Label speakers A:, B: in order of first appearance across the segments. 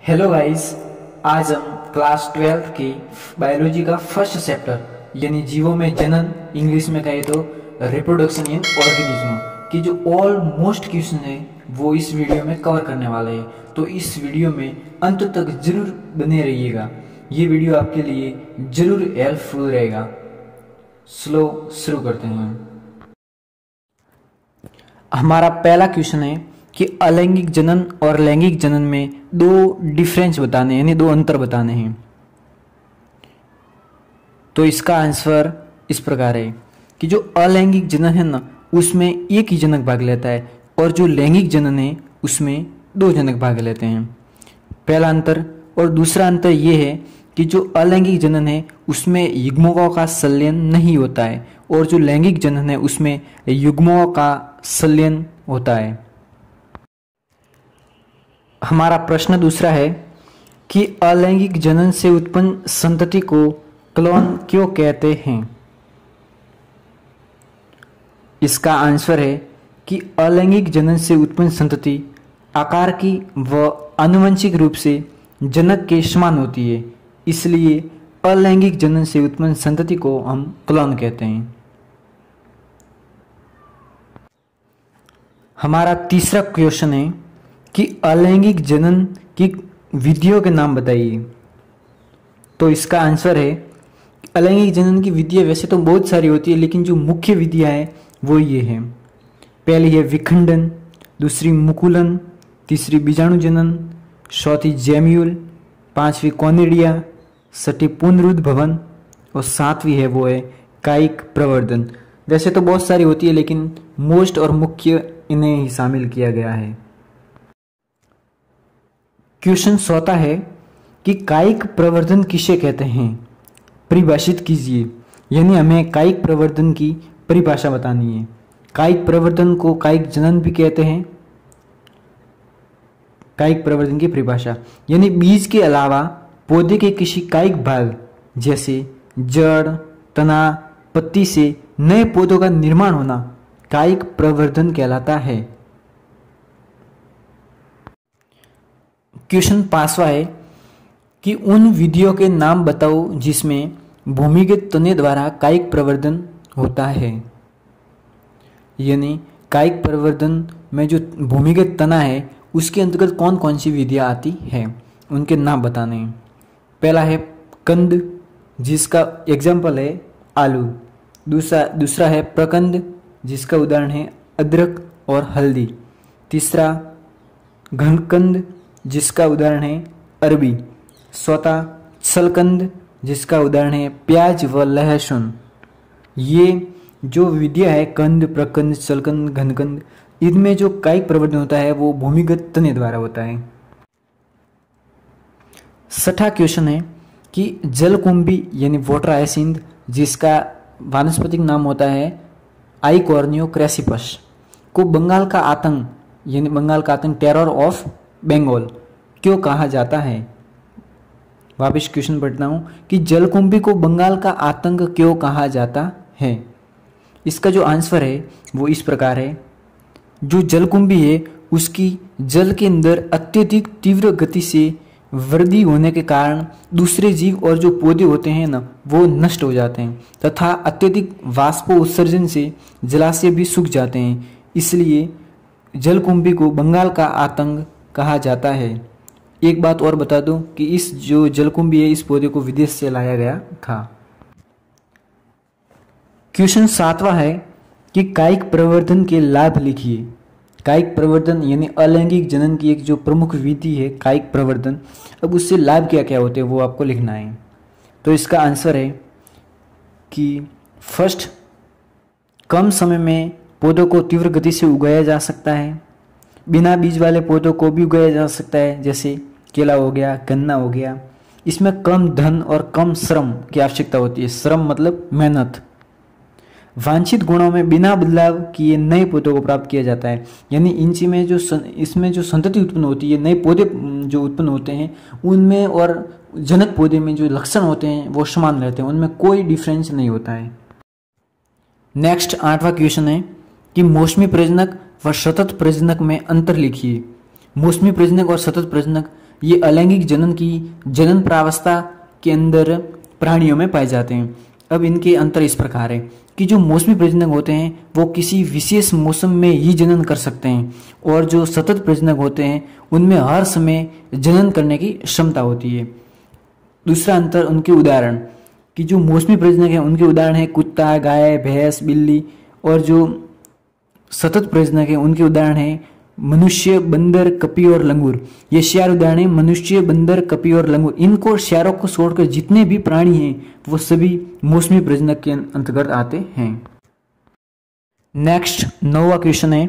A: Hello guys. आज हम class 12 की बायोलॉजी का फर्स्ट चैप्टर यानी जीवों में जनन, इंग्लिश में कहे तो रिप्रोडक्शन इन ऑर्गेनिज्म की जो ऑलमोस्ट क्वेश्चन है वो इस वीडियो में कवर करने वाले हैं। तो इस वीडियो में अंत तक जरूर बने रहिएगा, ये वीडियो आपके लिए जरूर हेल्पफुल रहेगा। शुरू करते हैं। हमारा पहला क्वेश्चन है कि अलैंगिक जनन और लैंगिक जनन में दो डिफरेंस बताने यानी दो अंतर बताने हैं। तो इसका आंसर इस प्रकार है कि जो अलैंगिक जनन है ना उसमें एक ही जनक भाग लेता है और जो लैंगिक जनन है उसमें दो जनक भाग लेते हैं। पहला अंतर। और दूसरा अंतर ये है कि जो अलैंगिक जनन है उसमें युग्मकों का संलयन नहीं होता है और जो लैंगिक जनन है उसमें युग्मकों का संलयन होता है। हमारा प्रश्न दूसरा है कि अलैंगिक जनन से उत्पन्न संतति को क्लोन क्यों कहते हैं। इसका आंसर है कि अलैंगिक जनन से उत्पन्न संतति आकार की व आनुवंशिक रूप से जनक के समान होती है, इसलिए अलैंगिक जनन से उत्पन्न संतति को हम क्लोन कहते हैं। हमारा तीसरा क्वेश्चन है कि अलैंगिक जनन की विधियों के नाम बताइए। तो इसका आंसर है अलैंगिक जनन की विधियां वैसे तो बहुत सारी होती है, लेकिन जो मुख्य विधियां हैं वो ये हैं। पहली है विखंडन, दूसरी मुकुलन, तीसरी बीजाणु जनन, चौथी जैम्यूल, पांचवी कॉनिडिया, छठी पुनरुद्भवन और सातवीं है वो है कायिक प्रवर्धन। वैसे तो बहुत सारी होती है लेकिन मोस्ट और मुख्य इन्हें ही शामिल किया गया है। क्वेश्चन चौथा है कि कायिक प्रवर्धन किसे कहते हैं, परिभाषित कीजिए। यानी हमें कायिक प्रवर्धन की परिभाषा बतानी है। कायिक प्रवर्धन को कायिक जनन भी कहते हैं। कायिक प्रवर्धन की परिभाषा यानी बीज के अलावा पौधे के किसी कायिक भाग जैसे जड़, तना, पत्ती से नए पौधों का निर्माण होना कायिक प्रवर्धन कहलाता है। क्वेश्चन पांचवा है कि उन विधियों के नाम बताओ जिसमें भूमिगत तने द्वारा कायिक प्रवर्धन होता है। यानी कायिक प्रवर्धन में जो भूमिगत तना है उसके अंतर्गत कौन कौन सी विधियां आती हैं, उनके नाम बताने हैं। पहला है कंद, जिसका एग्जाम्पल है आलू। दूसरा है प्रकंद, जिसका उदाहरण है अदरक और हल्दी। तीसरा घनकंद, जिसका उदाहरण है अरबी। चौथा छलकंद, जिसका उदाहरण है प्याज व लहसुन। ये जो विधियां है कंद, प्रकंद, छलकंद, घनकंद, इनमें जो कायिक प्रवर्धन होता है वो भूमिगत तने द्वारा होता है। छठा क्वेश्चन है कि जलकुंभी यानी वाटर हायसिंथ, जिसका वानस्पतिक नाम होता है आइकॉर्नियो क्रेसिपस, को बंगाल का आतंक यानी बंगाल का आतंक, टेरर ऑफ बंगाल क्यों कहा जाता है। वापस क्वेश्चन पढ़ता हूं कि जलकुंभी को बंगाल का आतंक क्यों कहा जाता है। इसका जो आंसर है वो इस प्रकार है। जो जलकुंभी है उसकी जल के अंदर अत्यधिक तीव्र गति से वृद्धि होने के कारण दूसरे जीव और जो पौधे होते हैं ना वो नष्ट हो जाते हैं तथा अत्यधिक वाष्पोत्सर्जन से जलाशय भी सूख जाते हैं, इसलिए जलकुंभी को बंगाल का आतंक कहा जाता है। एक बात और बता दूं कि इस जो जलकुंभी है इस पौधे को विदेश से लाया गया था। क्वेश्चन सातवां है कि कायिक प्रवर्धन के लाभ लिखिए। कायिक प्रवर्धन यानी अलैंगिक जनन की एक जो प्रमुख विधि है कायिक प्रवर्धन, अब उससे लाभ क्या क्या होते हैं वो आपको लिखना है। तो इसका आंसर है कि फर्स्ट, कम समय में पौधों को तीव्र गति से उगाया जा सकता है। बिना बीज वाले पौधों को भी उगाया जा सकता है, जैसे केला हो गया, गन्ना हो गया। इसमें कम धन और कम श्रम की आवश्यकता होती है। श्रम मतलब मेहनत। वांछित गुणों में बिना बदलाव किए नए पौधों को प्राप्त किया जाता है। यानी इसमें जो संतति उत्पन्न होती है, नए पौधे जो उत्पन्न होते हैं उनमें और जनक पौधे में जो लक्षण होते हैं वो समान रहते हैं, उनमें कोई डिफरेंस नहीं होता है। नेक्स्ट आठवां क्वेश्चन है कि मौसमी प्रजनक व सतत प्रजनक में अंतर लिखिए। मौसमी प्रजनक और सतत प्रजनक ये अलैंगिक जनन की जनन प्रावस्था के अंदर प्राणियों में पाए जाते हैं। अब इनके अंतर इस प्रकार है कि जो मौसमी प्रजनक होते हैं वो किसी विशेष मौसम में ही जनन कर सकते हैं, और जो सतत प्रजनक होते हैं उनमें हर समय जनन करने की क्षमता होती है। दूसरा अंतर उनके उदाहरण कि जो मौसमी प्रजनक हैं उनके उदाहरण है कुत्ता, गाय, भैंस, बिल्ली, और जो सतत प्रजनक हैं उनके उदाहरण है मनुष्य, बंदर, कपी और लंगूर। ये 4 उदाहरण है, मनुष्य, बंदर, कपी और लंगूर। इनको 4 को छोड़कर जितने भी प्राणी हैं वो सभी मौसमी प्रजनक के अंतर्गत आते हैं। नेक्स्ट 9वां क्वेश्चन है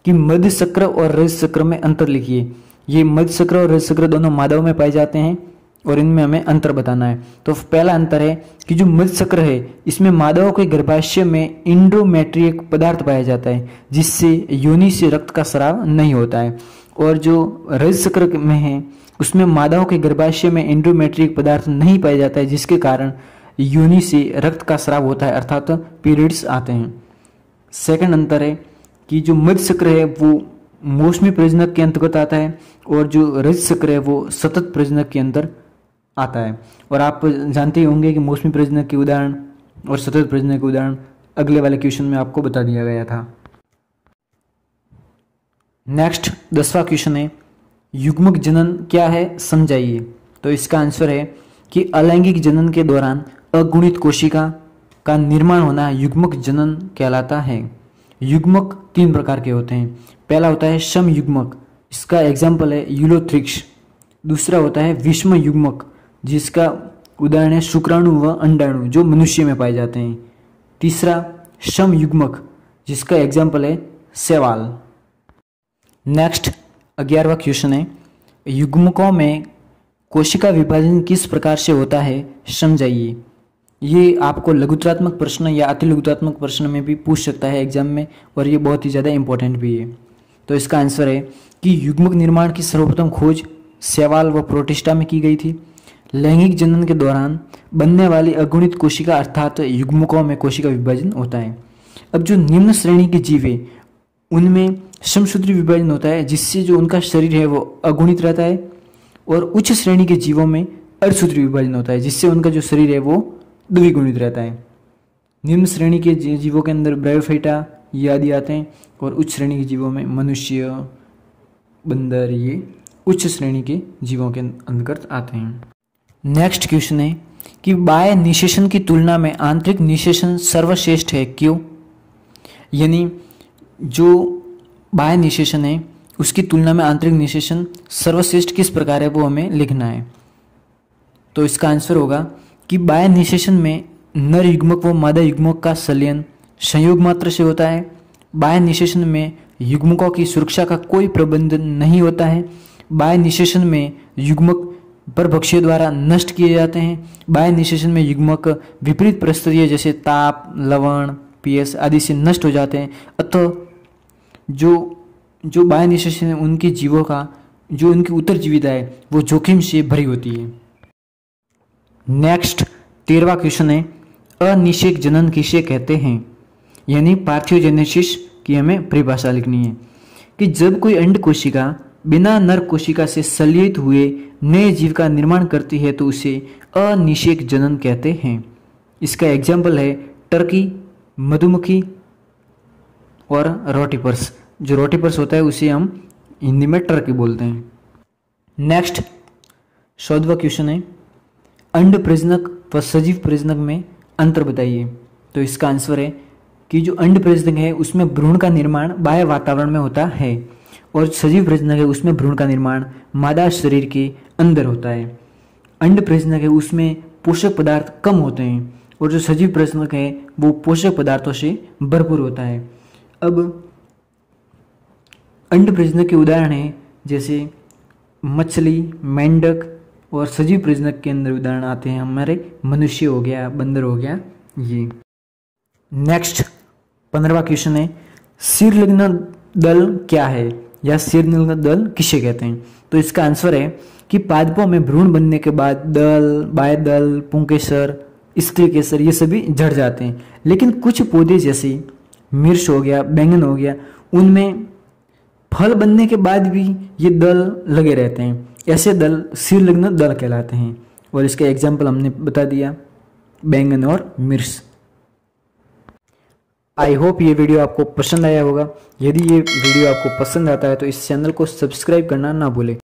A: कि मध्य चक्र और रज चक्र में अंतर लिखिए। ये मध्य चक्र और रज चक्र दोनों मादाओं में पाए जाते हैं और इनमें हमें अंतर बताना है। तो पहला अंतर है कि जो मध्य चक्र है इसमें मादाओं के गर्भाशय में इंडोमेट्रियक पदार्थ पाया जाता है जिससे योनि से रक्त का स्राव नहीं होता है, और जो रज चक्र में है उसमें मादाओं के गर्भाशय में इंडोमेट्रियक पदार्थ नहीं पाया जाता है जिसके कारण योनि से रक्त का स्राव होता है अर्थात पीरियड्स आते हैं। सेकंड अंतर है कि जो मध्य चक्र है वो मौसमी प्रजनक के अंतर्गत आता है और जो रज चक्र है वो सतत प्रजनक के अंदर आता है। और आप जानते ही होंगे कि मौसमी प्रजनक के उदाहरण और सतत प्रजनक के उदाहरण अगले वाले क्वेश्चन में आपको बता दिया गया था। नेक्स्ट 10वां क्वेश्चन है युग्मक जनन क्या है समझाइए। तो इसका आंसर है कि अलैंगिक जनन के दौरान अगुणित कोशिका का निर्माण होना युग्मक जनन कहलाता है। युग्मक 3 प्रकार के होते हैं। पहला होता है सम युग्मक, इसका एग्जाम्पल है यूलोथ्रिक्स। दूसरा होता है विषम युग्मक जिसका उदाहरण है शुक्राणु व अंडाणु जो मनुष्य में पाए जाते हैं। तीसरा सम युग्मक जिसका एग्जाम्पल है शैवाल। नेक्स्ट 11वां क्वेश्चन है युग्मकों में कोशिका विभाजन किस प्रकार से होता है समझाइए। ये आपको लघुत्रात्मक प्रश्न या अति लघुत्रात्मक प्रश्न में भी पूछ सकता है एग्जाम में, और ये बहुत ही ज़्यादा इंपॉर्टेंट भी है। तो इसका आंसर है कि युग्मक निर्माण की सर्वप्रथम खोज शैवाल व प्रोटिस्टा में की गई थी। लैंगिक जनन के दौरान बनने वाली अगुणित कोशिका अर्थात युग्मकों में कोशिका विभाजन होता है। अब जो निम्न श्रेणी के जीव है उनमें समसूत्री विभाजन होता है जिससे जो उनका शरीर है वो अगुणित रहता है, और उच्च श्रेणी के जीवों में अर्धसूत्री विभाजन होता है जिससे उनका जो शरीर है वो द्विगुणित रहता है। निम्न श्रेणी के जीवों के अंदर ब्रायोफाइटा ये आदि आते हैं, और उच्च श्रेणी के जीवों में मनुष्य, बंदर ये उच्च श्रेणी के जीवों के अंतर्गत आते हैं। नेक्स्ट क्वेश्चन है कि बाह्य निषेचन की तुलना में आंतरिक निषेचन सर्वश्रेष्ठ है क्यों। यानी जो बाह्य निषेचन है उसकी तुलना में आंतरिक निषेचन सर्वश्रेष्ठ किस प्रकार है वो हमें लिखना है। तो इसका आंसर होगा कि बाह्य निषेचन में नर युग्मक व मादा युग्मक का संलयन संयोग मात्र से होता है। बाह्य निषेचन में युग्मकों की सुरक्षा का कोई प्रबंध नहीं होता है। बाह्य निषेचन में युग्मक परभक्षीय द्वारा नष्ट किए जाते हैं। बाह्य निषेचन में युग्मक विपरीत परिस्थितियां जैसे ताप, लवण, पीएस आदि से नष्ट हो जाते हैं। अतः जो बाह्य निषेचन है उनके जीवों का जो उनकी उत्तरजीविता है वो जोखिम से भरी होती है। नेक्स्ट 13वां क्वेश्चन है अनिषेक जनन किसे कहते हैं। यानी पार्थियोजेनेसिस की हमें परिभाषा लिखनी है कि जब कोई अंड कोशिका बिना नर कोशिका से संलयित हुए नए जीव का निर्माण करती है तो उसे अनिषेक जनन कहते हैं। इसका एग्जाम्पल है टर्की, मधुमक्खी और रोटीपर्स। जो रोटीपर्स होता है उसे हम हिंदी में टर्की बोलते हैं। नेक्स्ट 14वां क्वेश्चन है अंड प्रजनक व सजीव प्रजनक में अंतर बताइए। तो इसका आंसर है कि जो अंड प्रजनक है उसमें भ्रूण का निर्माण बाह्य वातावरण में होता है, और सजीव प्रजनक है उसमें भ्रूण का निर्माण मादा शरीर के अंदर होता है। अंड प्रजनक है उसमें पोषक पदार्थ कम होते हैं, और जो सजीव प्रजनक है वो पोषक पदार्थों से भरपूर होता है। अब अंड प्रजनक के उदाहरण हैं जैसे मछली, मेंढक, और सजीव प्रजनक के अंदर उदाहरण आते हैं हमारे मनुष्य हो गया, बंदर हो गया ये। नेक्स्ट 15वां क्वेश्चन है शीर्लग्न दल क्या है या शीर्लग्न दल किसे कहते हैं। तो इसका आंसर है कि पादपों में भ्रूण बनने के बाद दल, बाह्यदल, पुंकेसर, स्त्री केसर ये सभी झड़ जाते हैं, लेकिन कुछ पौधे जैसे मिर्च हो गया, बैंगन हो गया, उनमें फल बनने के बाद भी ये दल लगे रहते हैं। ऐसे दल शीर्णलिग्न दल कहलाते हैं। और इसके एग्जाम्पल हमने बता दिया, बैंगन और मिर्च। आई होप ये वीडियो आपको पसंद आया होगा। यदि ये वीडियो आपको पसंद आता है तो इस चैनल को सब्सक्राइब करना ना भूलें।